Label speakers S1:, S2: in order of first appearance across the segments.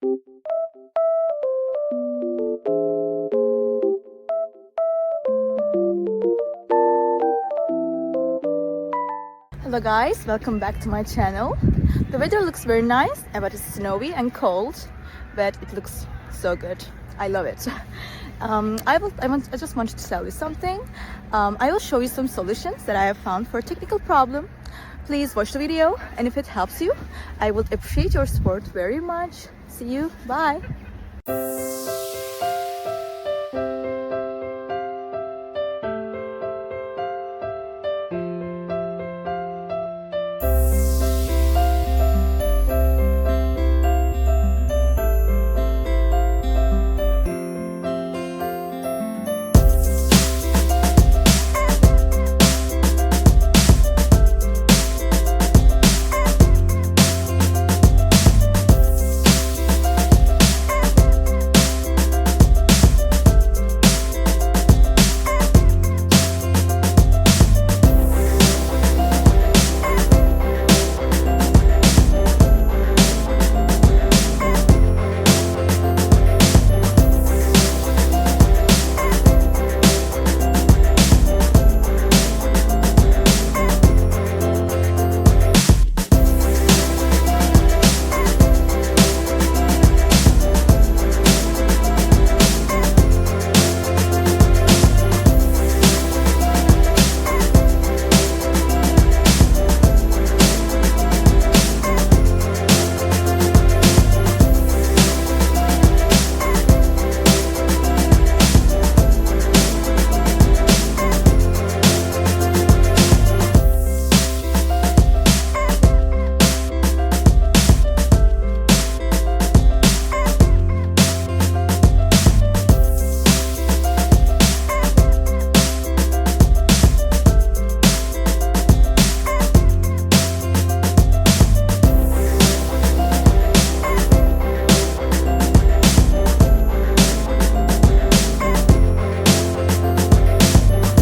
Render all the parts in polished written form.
S1: Hello guys, welcome back to my channel. The weather looks very nice, but it's snowy and cold, but it looks so good. I love it. I just wanted to tell you something. I will show you some solutions that I have found for a technical problem. Please watch the video, and if it helps you, I would appreciate your support very much. See you, bye.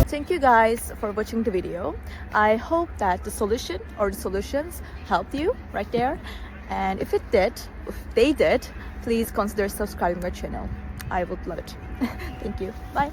S1: Thank you guys for watching the video. I hope that the solution or the solutions helped you right there, and if they did, please consider subscribing my channel. I would love it. Thank you. Bye.